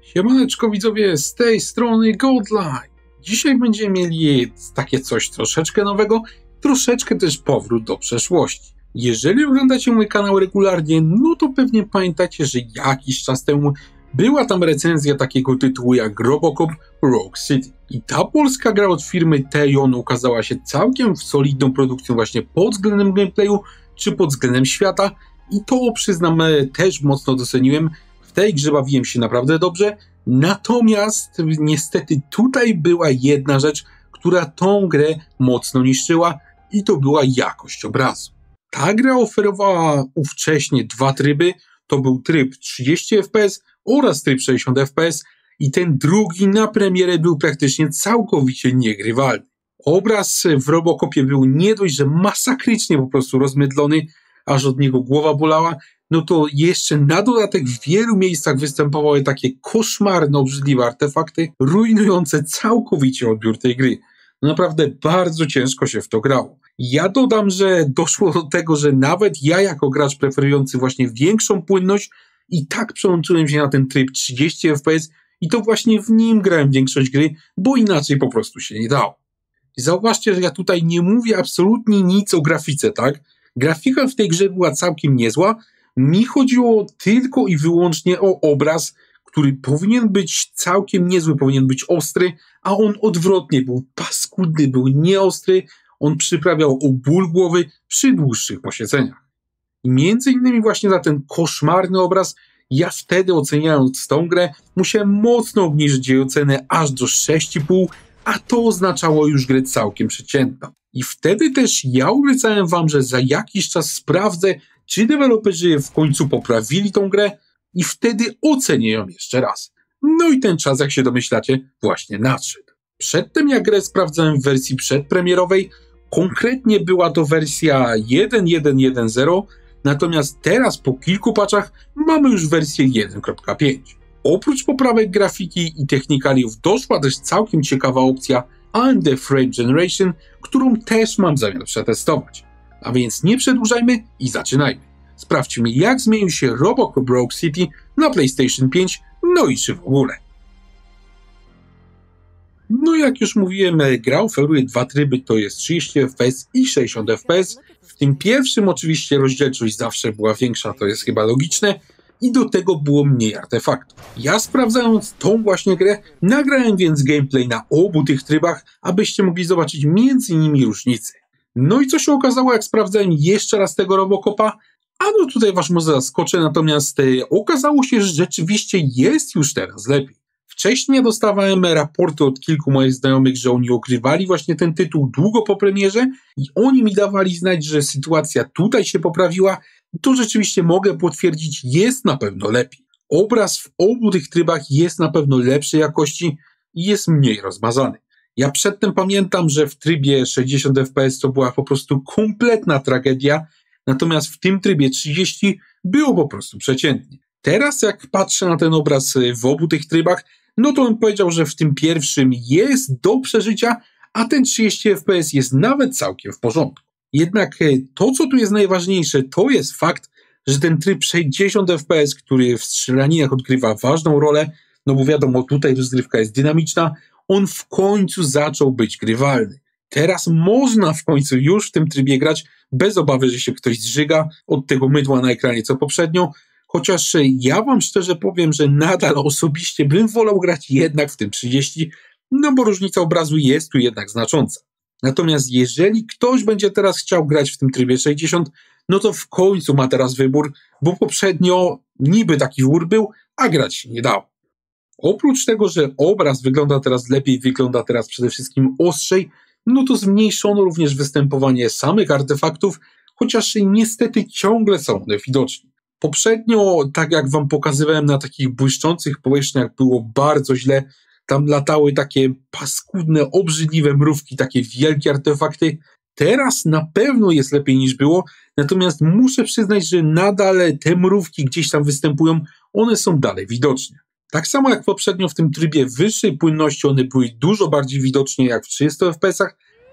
Siemaneczko widzowie, z tej strony Godline. Dzisiaj będziemy mieli takie coś troszeczkę nowego, troszeczkę też powrót do przeszłości. Jeżeli oglądacie mój kanał regularnie, no to pewnie pamiętacie, że jakiś czas temu była tam recenzja takiego tytułu jak Robocop Rogue City. I ta polska gra od firmy Tejon okazała się całkiem solidną produkcją właśnie pod względem gameplayu, czy pod względem świata. I to przyznam też mocno doceniłem. W tej grze bawiłem się naprawdę dobrze, natomiast niestety tutaj była jedna rzecz, która tą grę mocno niszczyła i to była jakość obrazu. Ta gra oferowała ówcześnie dwa tryby, to był tryb 30 fps oraz tryb 60 fps i ten drugi na premierę był praktycznie całkowicie niegrywalny. Obraz w Robocopie był nie dość, że masakrycznie po prostu rozmydlony, aż od niego głowa bolała, no to jeszcze na dodatek w wielu miejscach występowały takie koszmarne, obrzydliwe artefakty, rujnujące całkowicie odbiór tej gry. No naprawdę bardzo ciężko się w to grało. Ja dodam, że doszło do tego, że nawet ja jako gracz preferujący właśnie większą płynność i tak przełączyłem się na ten tryb 30 fps i to właśnie w nim grałem większość gry, bo inaczej po prostu się nie dało. I zauważcie, że ja tutaj nie mówię absolutnie nic o grafice, tak? Grafika w tej grze była całkiem niezła. Mi chodziło tylko i wyłącznie o obraz, który powinien być całkiem niezły, powinien być ostry, a on odwrotnie był paskudny, był nieostry, on przyprawiał o ból głowy przy dłuższych posiedzeniach. I między innymi właśnie za ten koszmarny obraz ja wtedy, oceniając tą grę, musiałem mocno obniżyć jej ocenę aż do 6,5, a to oznaczało już grę całkiem przeciętną. I wtedy też ja obiecałem wam, że za jakiś czas sprawdzę, czy deweloperzy w końcu poprawili tą grę i wtedy ocenię ją jeszcze raz. No i ten czas, jak się domyślacie, właśnie nadszedł. Przedtem jak grę sprawdzałem w wersji przedpremierowej, konkretnie była to wersja 1.1.1.0, natomiast teraz po kilku patchach mamy już wersję 1.5. Oprócz poprawek grafiki i technikaliów doszła też całkiem ciekawa opcja AMD Frame Generation, którą też mam zamiar przetestować. A więc nie przedłużajmy i zaczynajmy. Sprawdźmy, jak zmienił się Robocop Rogue City na PlayStation 5, no i czy w ogóle. No jak już mówiłem, gra oferuje dwa tryby, to jest 30 fps i 60 fps. W tym pierwszym oczywiście rozdzielczość zawsze była większa, to jest chyba logiczne, i do tego było mniej artefaktów. Ja sprawdzając tą właśnie grę, nagrałem więc gameplay na obu tych trybach, abyście mogli zobaczyć między nimi różnice. No i co się okazało, jak sprawdzałem jeszcze raz tego Robocopa? A no tutaj was może zaskoczę, natomiast okazało się, że rzeczywiście jest już teraz lepiej. Wcześniej dostawałem raporty od kilku moich znajomych, że oni ogrywali właśnie ten tytuł długo po premierze i oni mi dawali znać, że sytuacja tutaj się poprawiła. To rzeczywiście mogę potwierdzić, jest na pewno lepiej. Obraz w obu tych trybach jest na pewno lepszej jakości i jest mniej rozmazany. Ja przedtem pamiętam, że w trybie 60 fps to była po prostu kompletna tragedia, natomiast w tym trybie 30 było po prostu przeciętnie. Teraz jak patrzę na ten obraz w obu tych trybach, no to on powiedział, że w tym pierwszym jest do przeżycia, a ten 30 fps jest nawet całkiem w porządku. Jednak to, co tu jest najważniejsze, to jest fakt, że ten tryb 60 fps, który w strzelaninach odgrywa ważną rolę, no bo wiadomo, tutaj rozgrywka jest dynamiczna, on w końcu zaczął być grywalny. Teraz można w końcu już w tym trybie grać bez obawy, że się ktoś zżyga od tego mydła na ekranie co poprzednio, chociaż ja wam szczerze powiem, że nadal osobiście bym wolał grać jednak w tym 30, no bo różnica obrazu jest tu jednak znacząca. Natomiast jeżeli ktoś będzie teraz chciał grać w tym trybie 60, no to w końcu ma teraz wybór, bo poprzednio niby taki wybór był, a grać się nie dało. Oprócz tego, że obraz wygląda teraz lepiej, wygląda teraz przede wszystkim ostrzej, no to zmniejszono również występowanie samych artefaktów, chociaż niestety ciągle są one widoczni. Poprzednio, tak jak wam pokazywałem, na takich błyszczących powierzchniach było bardzo źle. Tam latały takie paskudne, obrzydliwe mrówki, takie wielkie artefakty. Teraz na pewno jest lepiej niż było, natomiast muszę przyznać, że nadal te mrówki gdzieś tam występują, one są dalej widoczne. Tak samo jak poprzednio w tym trybie wyższej płynności one były dużo bardziej widoczne jak w 30 fps,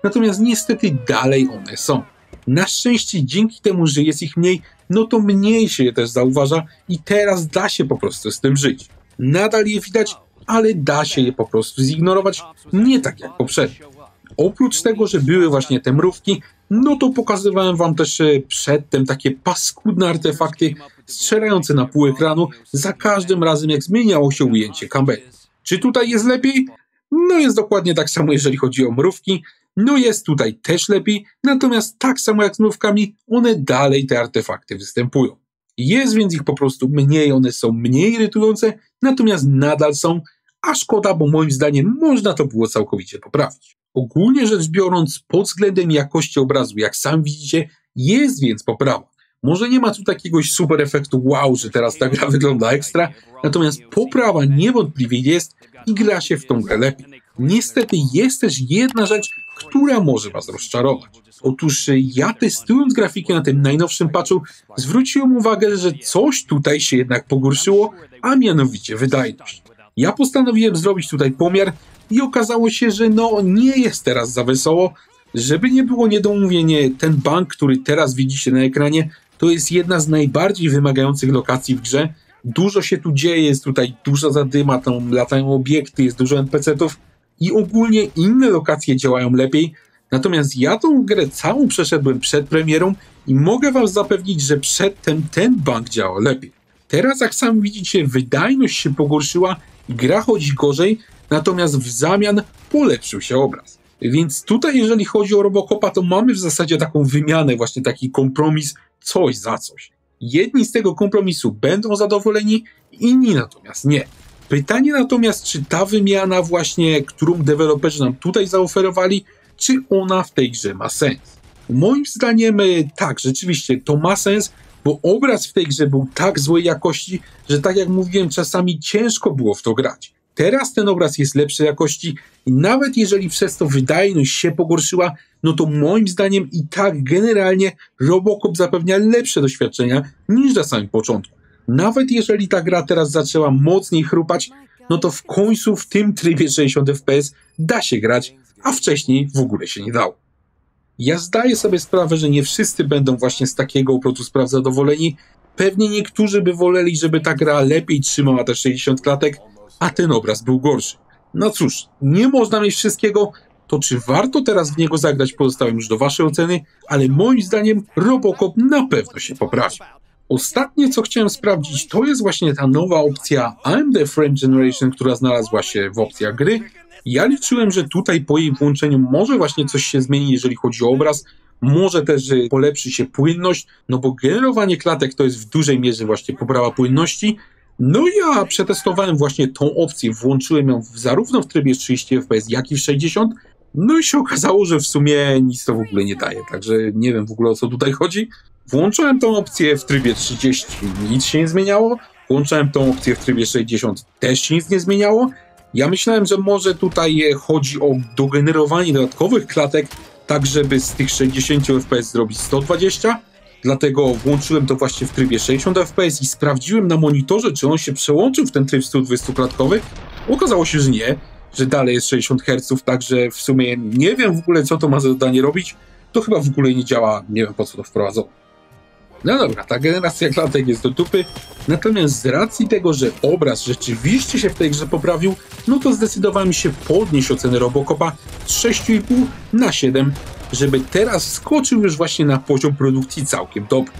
natomiast niestety dalej one są. Na szczęście dzięki temu, że jest ich mniej, no to mniej się je też zauważa i teraz da się po prostu z tym żyć. Nadal je widać, ale da się je po prostu zignorować, nie tak jak poprzednio. Oprócz tego, że były właśnie te mrówki, no to pokazywałem wam też przedtem takie paskudne artefakty strzelające na pół ekranu za każdym razem, jak zmieniało się ujęcie kamery. Czy tutaj jest lepiej? No jest dokładnie tak samo, jeżeli chodzi o mrówki. No jest tutaj też lepiej, natomiast tak samo jak z mrówkami, one dalej te artefakty występują. Jest więc ich po prostu mniej, one są mniej irytujące, natomiast nadal są, a szkoda, bo moim zdaniem można to było całkowicie poprawić. Ogólnie rzecz biorąc, pod względem jakości obrazu, jak sam widzicie, jest więc poprawa. Może nie ma tu takiegoś super efektu wow, że teraz ta gra wygląda ekstra, natomiast poprawa niewątpliwie jest i gra się w tą grę lepiej. Niestety jest też jedna rzecz, która może was rozczarować. Otóż ja testując grafiki na tym najnowszym patchu zwróciłem uwagę, że coś tutaj się jednak pogorszyło, a mianowicie wydajność. Ja postanowiłem zrobić tutaj pomiar i okazało się, że no nie jest teraz za wesoło. Żeby nie było niedomówienie, ten bank, który teraz widzicie na ekranie, to jest jedna z najbardziej wymagających lokacji w grze. Dużo się tu dzieje, jest tutaj duża zadyma, tam latają obiekty, jest dużo NPC-ów i ogólnie inne lokacje działają lepiej. Natomiast ja tą grę całą przeszedłem przed premierą i mogę wam zapewnić, że przedtem ten bank działa lepiej. Teraz jak sami widzicie, wydajność się pogorszyła, gra chodzi gorzej, natomiast w zamian polepszył się obraz. Więc tutaj jeżeli chodzi o Robocopa, to mamy w zasadzie taką wymianę, właśnie taki kompromis, coś za coś. Jedni z tego kompromisu będą zadowoleni, inni natomiast nie. Pytanie natomiast, czy ta wymiana właśnie, którą deweloperzy nam tutaj zaoferowali, czy ona w tej grze ma sens? Moim zdaniem tak, rzeczywiście to ma sens, bo obraz w tej grze był tak złej jakości, że tak jak mówiłem, czasami ciężko było w to grać. Teraz ten obraz jest lepszej jakości i nawet jeżeli przez to wydajność się pogorszyła, no to moim zdaniem i tak generalnie Robocop zapewnia lepsze doświadczenia niż na samym początku. Nawet jeżeli ta gra teraz zaczęła mocniej chrupać, no to w końcu w tym trybie 60 FPS da się grać, a wcześniej w ogóle się nie dało. Ja zdaję sobie sprawę, że nie wszyscy będą właśnie z takiego obrotu spraw zadowoleni. Pewnie niektórzy by woleli, żeby ta gra lepiej trzymała te 60 klatek, a ten obraz był gorszy. No cóż, nie można mieć wszystkiego, to czy warto teraz w niego zagrać, pozostawiam już do waszej oceny, ale moim zdaniem Robocop na pewno się poprawi. Ostatnie co chciałem sprawdzić, to jest właśnie ta nowa opcja AMD Frame Generation, która znalazła się w opcjach gry. Ja liczyłem, że tutaj po jej włączeniu może właśnie coś się zmieni, jeżeli chodzi o obraz, może też polepszy się płynność, no bo generowanie klatek to jest w dużej mierze właśnie poprawa płynności. No i ja przetestowałem właśnie tą opcję, włączyłem ją zarówno w trybie 30 fps, jak i w 60, no i się okazało, że w sumie nic to w ogóle nie daje, także nie wiem w ogóle o co tutaj chodzi. Włączyłem tą opcję w trybie 30, nic się nie zmieniało, włączałem tą opcję w trybie 60, też się nic nie zmieniało. Ja myślałem, że może tutaj chodzi o dogenerowanie dodatkowych klatek, tak żeby z tych 60 fps zrobić 120, dlatego włączyłem to właśnie w trybie 60 fps i sprawdziłem na monitorze, czy on się przełączył w ten tryb 120 klatkowy. Okazało się, że nie, że dalej jest 60 Hz, także w sumie nie wiem w ogóle, co to ma za zadanie robić. To chyba w ogóle nie działa, nie wiem po co to wprowadzono. No dobra, ta generacja klatek jest do dupy, natomiast z racji tego, że obraz rzeczywiście się w tej grze poprawił, no to zdecydowałem się podnieść ocenę Robocopa z 6,5 na 7, żeby teraz skoczył już właśnie na poziom produkcji całkiem dobry.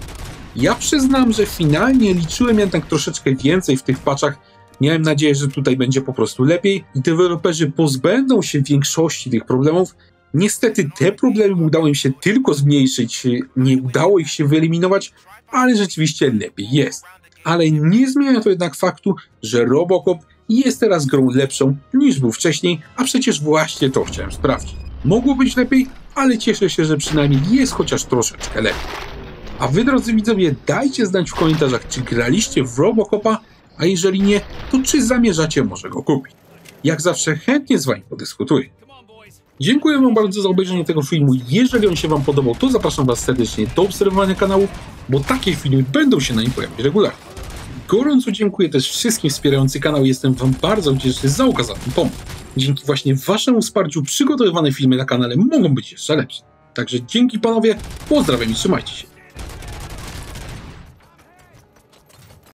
Ja przyznam, że finalnie liczyłem jednak troszeczkę więcej w tych patchach, miałem nadzieję, że tutaj będzie po prostu lepiej i deweloperzy pozbędą się większości tych problemów. Niestety te problemy udało im się tylko zmniejszyć, nie udało ich się wyeliminować, ale rzeczywiście lepiej jest. Ale nie zmienia to jednak faktu, że Robocop jest teraz grą lepszą niż był wcześniej, a przecież właśnie to chciałem sprawdzić. Mogło być lepiej, ale cieszę się, że przynajmniej jest chociaż troszeczkę lepiej. A wy, drodzy widzowie, dajcie znać w komentarzach, czy graliście w Robocopa, a jeżeli nie, to czy zamierzacie może go kupić. Jak zawsze chętnie z wami podyskutuję. Dziękuję wam bardzo za obejrzenie tego filmu. Jeżeli on się wam podobał, to zapraszam was serdecznie do obserwowania kanału, bo takie filmy będą się na nim pojawiać regularnie. Gorąco dziękuję też wszystkim wspierającym kanał. Jestem wam bardzo wdzięczny za okazaną pomoc. Dzięki właśnie waszemu wsparciu przygotowywane filmy na kanale mogą być jeszcze lepsze. Także dzięki panowie, pozdrawiam i trzymajcie się.